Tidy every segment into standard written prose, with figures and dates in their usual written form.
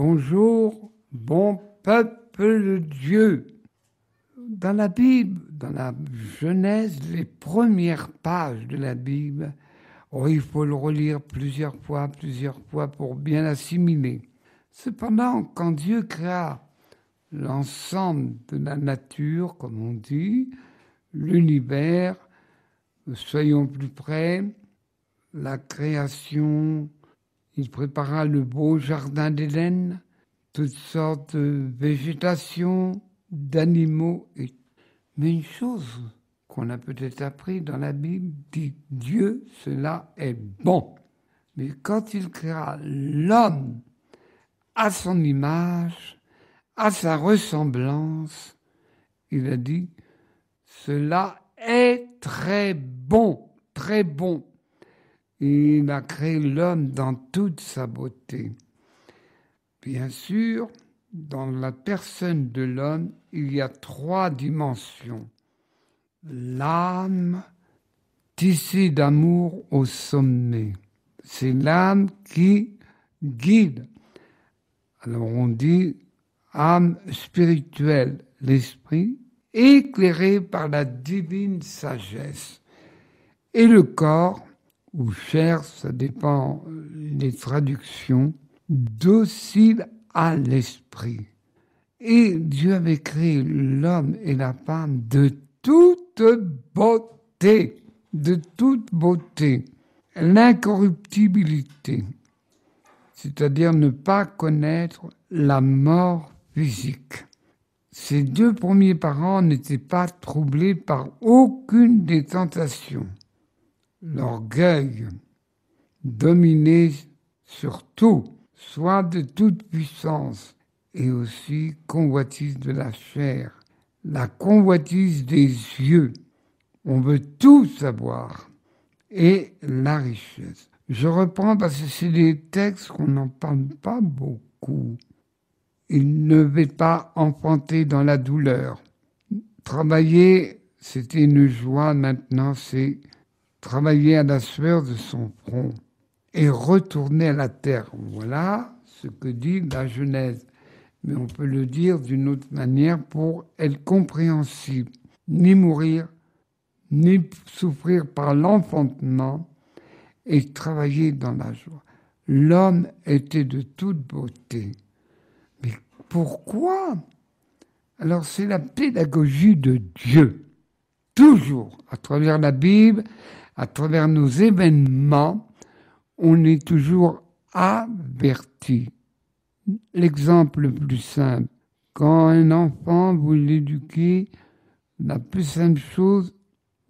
Bonjour, bon peuple de Dieu. Dans la Bible, dans la Genèse, les premières pages de la Bible, il faut le relire plusieurs fois pour bien assimiler. Cependant, quand Dieu créa l'ensemble de la nature, comme on dit, l'univers, soyons plus près, la création, il prépara le beau jardin d'Éden, toutes sortes de végétation, d'animaux. Mais une chose qu'on a peut-être appris dans la Bible dit Dieu, cela est bon. Mais quand il créa l'homme à son image, à sa ressemblance, il a dit cela est très bon, très bon. Il a créé l'homme dans toute sa beauté. Bien sûr, dans la personne de l'homme, il y a 3 dimensions. L'âme, tissée d'amour au sommet. C'est l'âme qui guide. Alors on dit âme spirituelle, l'esprit, éclairé par la divine sagesse. Et le corps, ou chair, ça dépend des traductions, docile à l'esprit. Et Dieu avait créé l'homme et la femme de toute beauté, l'incorruptibilité, c'est-à-dire ne pas connaître la mort physique. Ces 2 premiers parents n'étaient pas troublés par aucune des tentations. L'orgueil dominait sur tout, soit de toute puissance, et aussi convoitise de la chair, la convoitise des yeux. On veut tout savoir, et la richesse. Je reprends parce que c'est des textes qu'on n'en parle pas beaucoup. Il ne veut pas enfanter dans la douleur. Travailler, c'était une joie, maintenant c'est travailler à la sueur de son front et retourner à la terre. Voilà ce que dit la Genèse. Mais on peut le dire d'une autre manière pour être compréhensible. Ni mourir, ni souffrir par l'enfantement et travailler dans la joie. L'homme était de toute beauté. Mais pourquoi? Alors c'est la pédagogie de Dieu. Toujours, à travers la Bible, à travers nos événements, on est toujours averti. L'exemple le plus simple, quand un enfant, vous l'éduquez, la plus simple chose,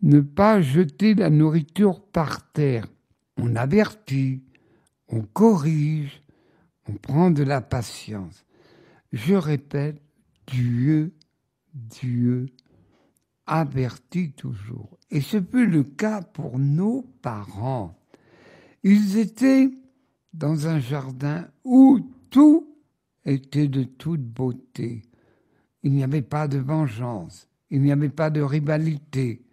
ne pas jeter la nourriture par terre. On avertit, on corrige, on prend de la patience. Je répète, Dieu avertit toujours. Et ce fut le cas pour nos parents. Ils étaient dans un jardin où tout était de toute beauté. Il n'y avait pas de vengeance, il n'y avait pas de rivalité,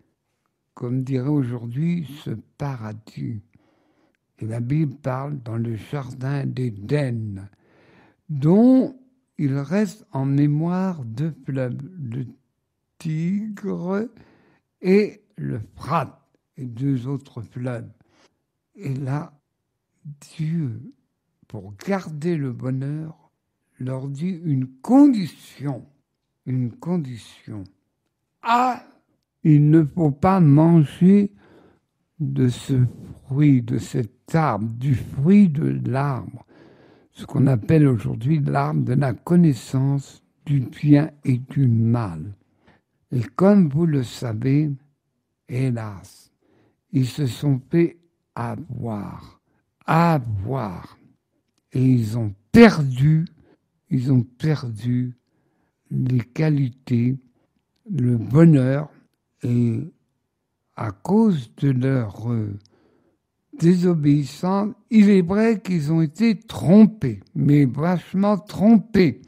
comme dirait aujourd'hui ce paradis. Et la Bible parle dans le jardin d'Éden, dont il reste en mémoire 2 fleuves, le Tigre et le Frate, et 2 autres fleuves. Et là, Dieu, pour garder le bonheur, leur dit une condition. Ah, il ne faut pas manger de ce fruit, de cet arbre, du fruit de l'arbre, ce qu'on appelle aujourd'hui l'arbre de la connaissance du bien et du mal. Et comme vous le savez, hélas, ils se sont fait avoir. Et ils ont perdu les qualités, le bonheur, et à cause de leur désobéissance, il est vrai qu'ils ont été trompés, mais vachement trompés.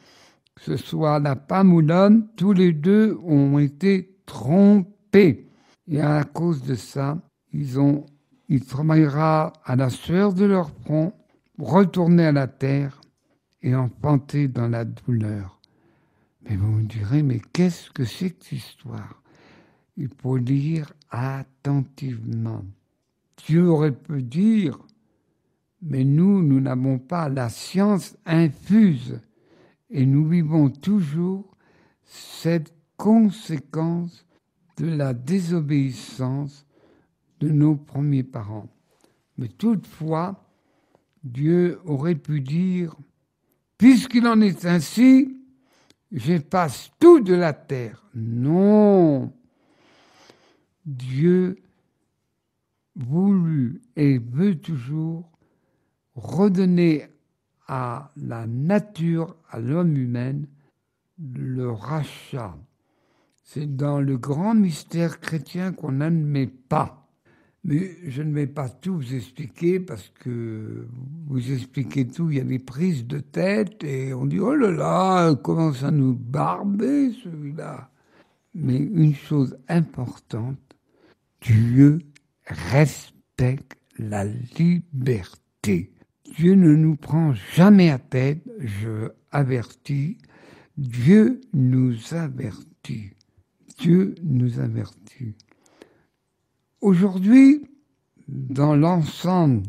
Que ce soit la femme ou l'homme, tous les 2 ont été trompés. Et à cause de ça, il travaillera à la sueur de leur front, retourner à la terre et enfanté dans la douleur. Mais vous me direz, mais qu'est-ce que c'est que cette histoire? Il faut lire attentivement. Dieu aurait pu dire, mais nous n'avons pas la science infuse et nous vivons toujours cette conséquence de la désobéissance de nos premiers parents. Mais toutefois, Dieu aurait pu dire, puisqu'il en est ainsi, j'efface tout de la terre. Non, Dieu voulut et veut toujours redonner à la nature, à l'homme humain, le rachat. C'est dans le grand mystère chrétien qu'on n'admet pas. Mais je ne vais pas tout vous expliquer parce que vous expliquez tout, il y a des prises de tête et on dit « Oh là là, commence à nous barber celui-là ». Mais une chose importante, Dieu respecte la liberté. Dieu ne nous prend jamais à tête, je avertis. Dieu nous avertit. Dieu nous avertit. Aujourd'hui, dans l'ensemble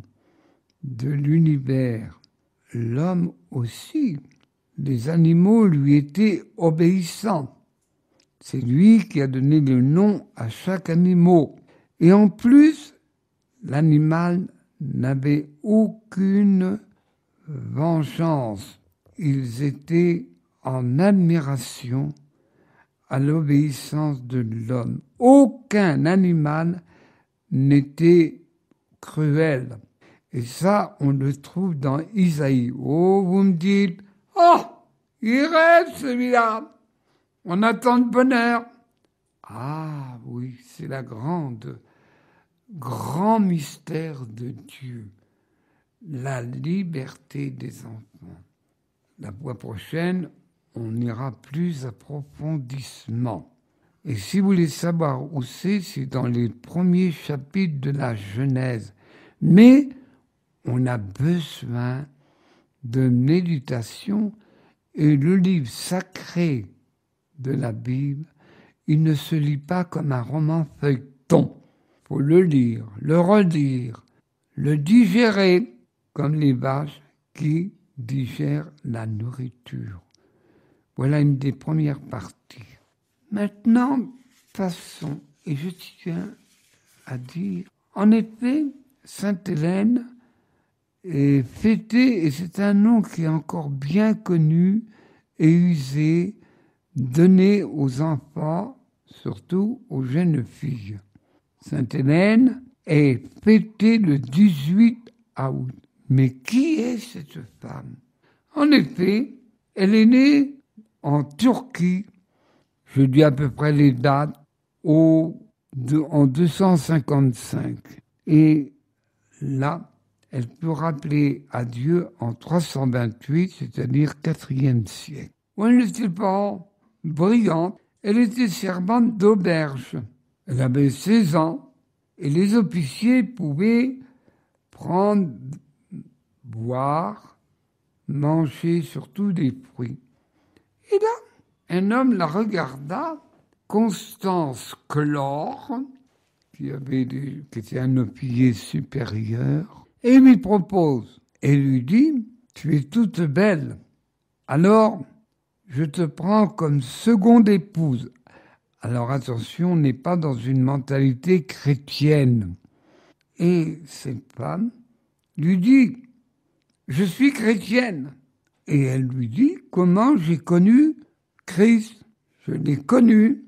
de l'univers, l'homme aussi, les animaux lui étaient obéissants. C'est lui qui a donné le nom à chaque animal. Et en plus, l'animal n'avait aucune vengeance. Ils étaient en admiration à l'obéissance de l'homme. Aucun animal n'était cruel. Et ça, on le trouve dans Isaïe. Oh, vous me dites, oh, il rêve celui-là. On attend le bonheur. Ah oui, c'est grand mystère de Dieu. La liberté des enfants. La fois prochaine, on ira plus approfondissement. Et si vous voulez savoir où c'est dans les premiers chapitres de la Genèse. Mais on a besoin de méditation et le livre sacré de la Bible, il ne se lit pas comme un roman feuilleton. Il faut le lire, le relire, le digérer comme les vaches qui digèrent la nourriture. Voilà une des premières parties. Maintenant, passons, et je tiens à dire, en effet, Sainte Hélène est fêtée, et c'est un nom qui est encore bien connu et usé, donné aux enfants, surtout aux jeunes filles. Sainte Hélène est fêtée le 18 août. Mais qui est cette femme? En effet, elle est née en Turquie, je dis à peu près les dates, en 255. Et là, elle peut rappeler à Dieu en 328, c'est-à-dire 4e siècle. Elle n'était pas brillante, elle était servante d'auberge. Elle avait 16 ans et les officiers pouvaient prendre, boire, manger surtout des fruits. Et là, un homme la regarda, Constance Clore, qui était un officier supérieur, et lui propose, et lui dit, tu es toute belle, alors je te prends comme seconde épouse. Alors attention, on n'est pas dans une mentalité chrétienne. Et cette femme lui dit, je suis chrétienne. Et elle lui dit, comment j'ai connu Christ? Je l'ai connu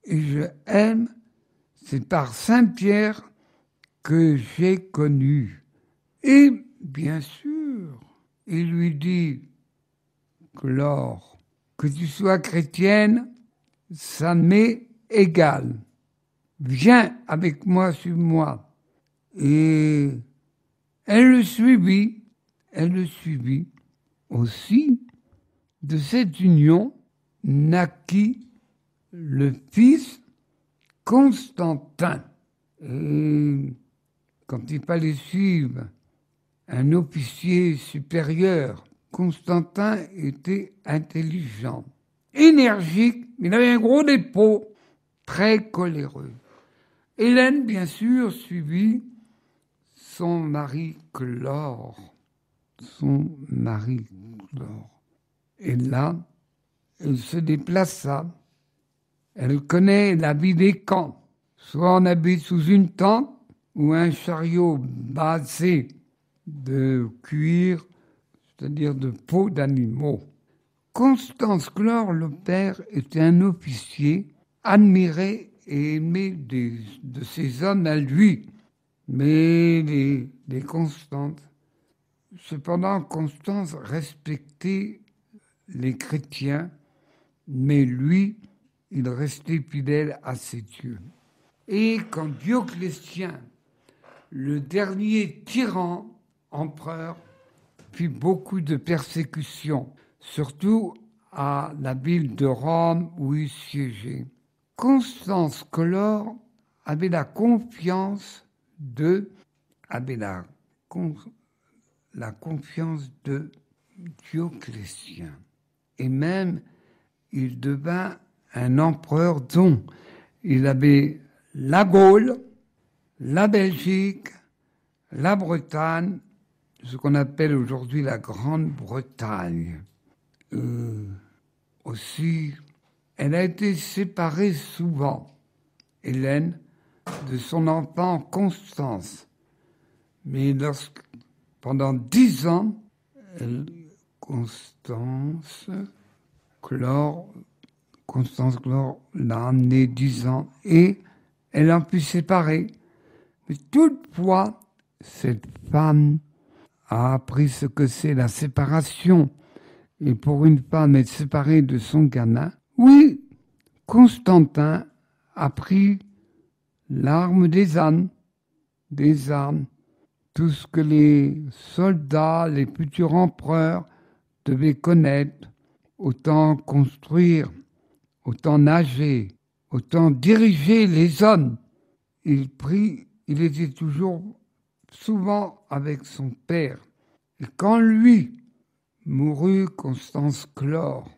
et je aime. C'est par Saint-Pierre que j'ai connu. Et bien sûr, il lui dit, Clore, que tu sois chrétienne, ça m'est égal. Viens avec moi, suis-moi. Et elle le suivit. Aussi, de cette union naquit le fils Constantin. Et quand il fallait suivre un officier supérieur, Constantin était intelligent, énergique, il avait un gros dépôt, très coléreux. Hélène, bien sûr, suivit son mari Chlore. Et là, elle se déplaça. Elle connaît la vie des camps. Soit on habite sous une tente ou un chariot basé de cuir, c'est-à-dire de peau d'animaux. Constance Chlore, le père, était un officier admiré et aimé de ses hommes à lui. Mais les Constances. Cependant, Constance respectait les chrétiens, mais lui, il restait fidèle à ses dieux. Et quand Dioclétien, le dernier tyran, empereur, fit beaucoup de persécutions, surtout à la ville de Rome où il siégeait, Constance Chlore avait la confiance de Dioclétien. Et même, il devint un empereur dont il avait la Gaule, la Belgique, la Bretagne, ce qu'on appelle aujourd'hui la Grande-Bretagne. Aussi, elle a été séparée souvent, Hélène, de son enfant Constance. Mais pendant 10 ans, Constance Chlore l'a emmenée 10 ans et elle en fut séparée. Mais toutefois, cette femme a appris ce que c'est la séparation. Et pour une femme être séparée de son gamin, oui, Constantin a pris l'arme des armes, tout ce que les soldats, les futurs empereurs devaient connaître, autant construire, autant nager, autant diriger les hommes. Il était toujours souvent avec son père. Et quand lui mourut, Constance Chlore,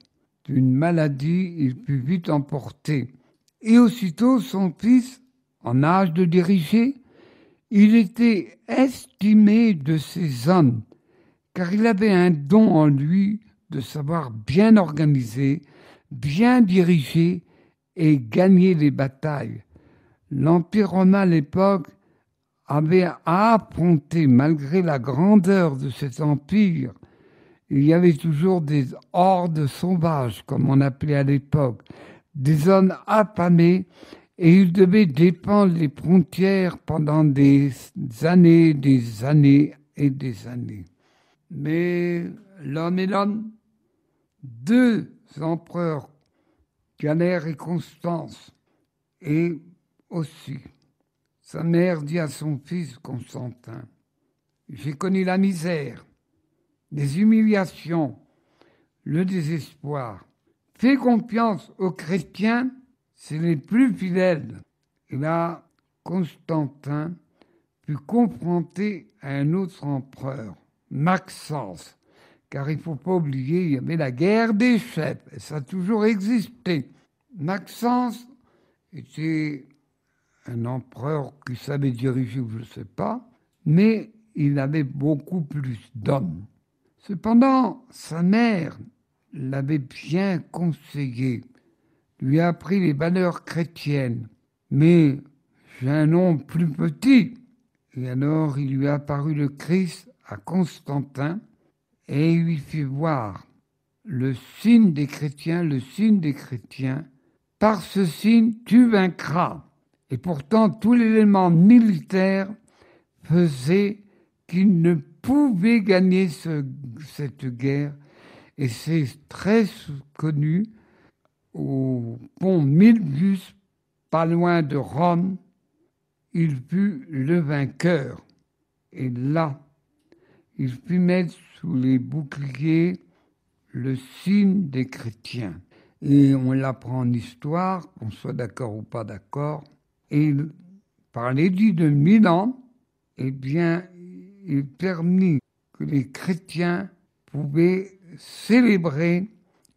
d'une maladie, il fut vite emporté. Et aussitôt, son fils, en âge de diriger, il était estimé de ses hommes, car il avait un don en lui de savoir bien organiser, bien diriger et gagner les batailles. L'Empire romain à l'époque avait à affronter, malgré la grandeur de cet empire, il y avait toujours des hordes sauvages, comme on appelait à l'époque, des hommes affamés, et ils devaient défendre les frontières pendant des années et des années. Mais l'homme est l'homme. 2 empereurs, Galère et Constance, et aussi sa mère dit à son fils Constantin, j'ai connu la misère, les humiliations, le désespoir. Fais confiance aux chrétiens, c'est les plus fidèles. Et là, Constantin fut confronté à un autre empereur, Maxence, car il ne faut pas oublier, il y avait la guerre des chefs, et ça a toujours existé. Maxence était un empereur qui savait diriger, je ne sais pas, mais il avait beaucoup plus d'hommes. Cependant, sa mère l'avait bien conseillé, lui a appris les valeurs chrétiennes, mais j'ai un nom plus petit. Et alors il lui a apparu le Christ à Constantin et il lui fit voir le signe des chrétiens, par ce signe tu vaincras. Et pourtant tout l'élément militaire faisait qu'il ne pouvait gagner cette guerre. Et c'est très connu au pont Milvius, pas loin de Rome, il fut le vainqueur. Et là, il fut mettre sous les boucliers le signe des chrétiens. Et on l'apprend en histoire, qu'on soit d'accord ou pas d'accord. Et par l'édit de Milan, eh bien, il permit que les chrétiens pouvait célébrer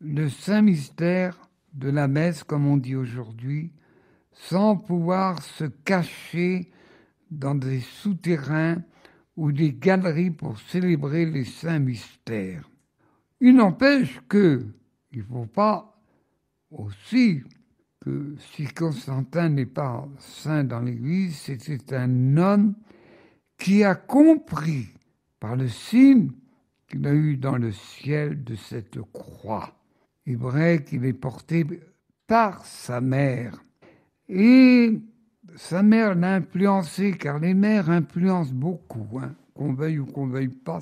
le saint mystère de la messe, comme on dit aujourd'hui, sans pouvoir se cacher dans des souterrains ou des galeries pour célébrer les saints mystères. Il n'empêche que il ne faut pas aussi que si Constantin n'est pas saint dans l'Église, c'était un homme qui a compris par le signe qu'il a eu dans le ciel de cette croix. Il est vrai qu'il est porté par sa mère. Et sa mère l'a influencé, car les mères influencent beaucoup, qu'on veuille ou qu'on veuille pas.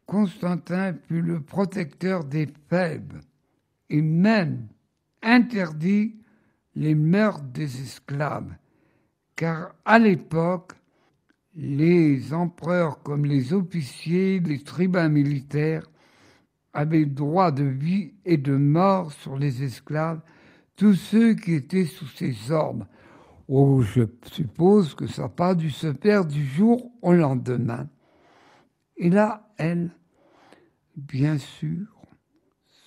Constantin fut le protecteur des faibles et même interdit les meurtres des esclaves, car à l'époque, les empereurs comme les officiers, les tribuns militaires avaient droit de vie et de mort sur les esclaves, tous ceux qui étaient sous ses ordres. Oh, je suppose que ça n'a pas dû se faire du jour au lendemain. Et là, elle, bien sûr,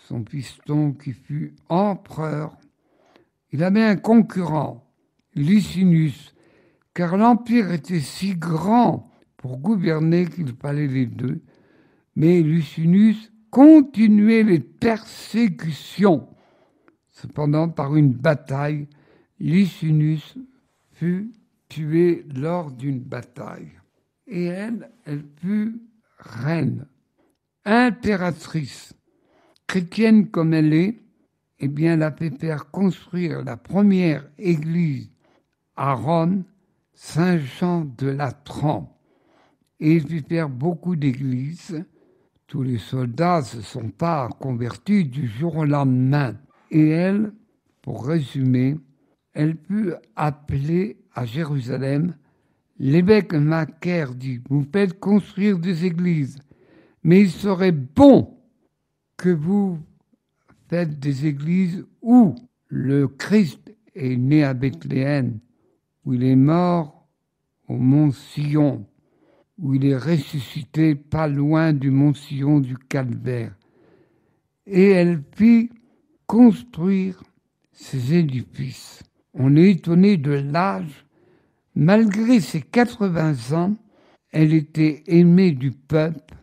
son piston qui fut empereur, il avait un concurrent, Licinius, car l'Empire était si grand pour gouverner qu'il fallait les deux. Mais Licinius continuait les persécutions. Cependant, par une bataille, Licinius fut tué lors d'une bataille. Et elle fut reine, impératrice, chrétienne comme elle est, eh bien, elle a fait faire construire la première église à Rome, Saint-Jean de Latran. Et il fit faire beaucoup d'églises. Tous les soldats ne se sont pas convertis du jour au lendemain. Et elle, pour résumer, elle put appeler à Jérusalem. L'évêque Macaire dit, vous faites construire des églises, mais il serait bon que vous faites des églises où le Christ est né à Bethléem, où il est mort au mont Sion, où il est ressuscité pas loin du mont Sion du Calvaire. Et elle fit construire ces édifices. On est étonné de l'âge. Malgré ses 80 ans, elle était aimée du peuple,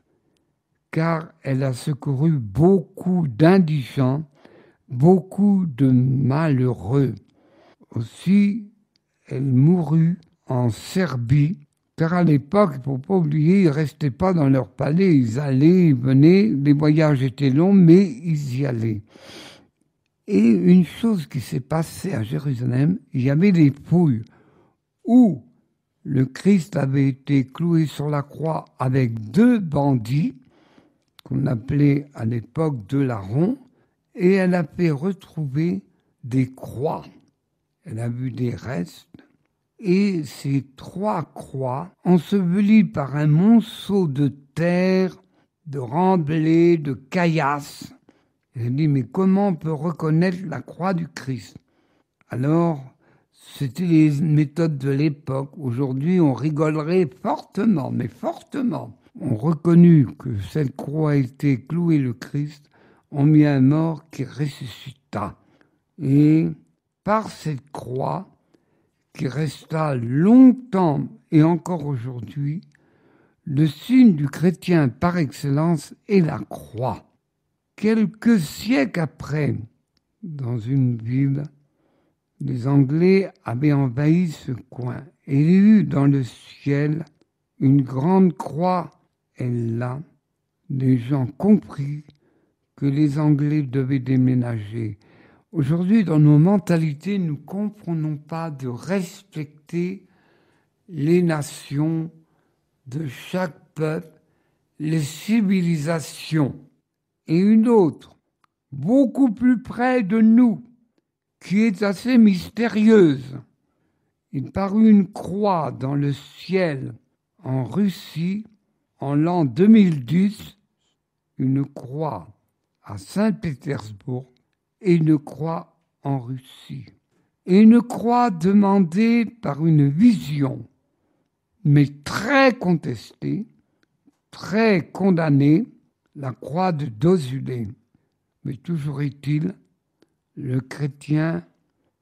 car elle a secouru beaucoup d'indigents, beaucoup de malheureux. Aussi, elle mourut en Serbie, car à l'époque, il ne faut pas oublier, ils ne restaient pas dans leur palais, ils allaient, ils venaient, les voyages étaient longs, mais ils y allaient. Et une chose qui s'est passée à Jérusalem, il y avait des fouilles où le Christ avait été cloué sur la croix avec 2 bandits, qu'on appelait à l'époque deux larrons, et elle a fait retrouver des croix. Elle a vu des restes, et ces 3 croix, ensevelies par un monceau de terre, de remblais, de caillasses. Elle a dit, mais comment on peut reconnaître la croix du Christ? Alors, c'était les méthodes de l'époque. Aujourd'hui, on rigolerait fortement, mais fortement. On reconnut que cette croix a été clouée le Christ, on mit un mort qui ressuscita. Et par cette croix, qui resta longtemps et encore aujourd'hui, le signe du chrétien par excellence est la croix. Quelques siècles après, dans une ville, les Anglais avaient envahi ce coin et il y eut dans le ciel une grande croix. Et là, les gens compris que les Anglais devaient déménager. Aujourd'hui, dans nos mentalités, nous ne comprenons pas de respecter les nations de chaque peuple, les civilisations. Et une autre, beaucoup plus près de nous, qui est assez mystérieuse. Il parut une croix dans le ciel en Russie en l'an 2010, une croix à Saint-Pétersbourg et une croix en Russie. Et une croix demandée par une vision, mais très contestée, très condamnée, la croix de Dozulé. Mais toujours est-il, le chrétien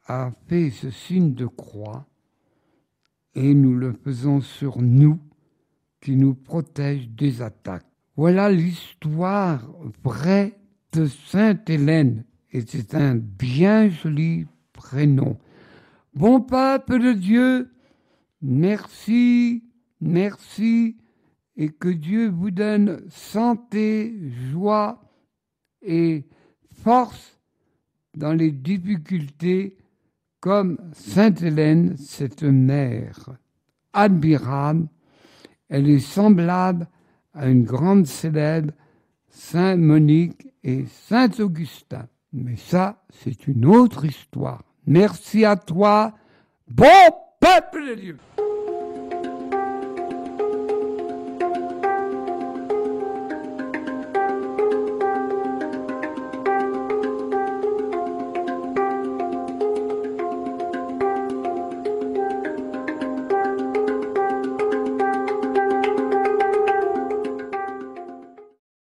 a fait ce signe de croix et nous le faisons sur nous qui nous protège des attaques. Voilà l'histoire vraie de Sainte Hélène et c'est un bien joli prénom. Bon peuple de Dieu, merci, merci et que Dieu vous donne santé, joie et force dans les difficultés comme Sainte Hélène, cette mère admirable. Elle est semblable à une grande célèbre, Saint Monique et Saint Augustin. Mais ça, c'est une autre histoire. Merci à toi, bon peuple de Dieu.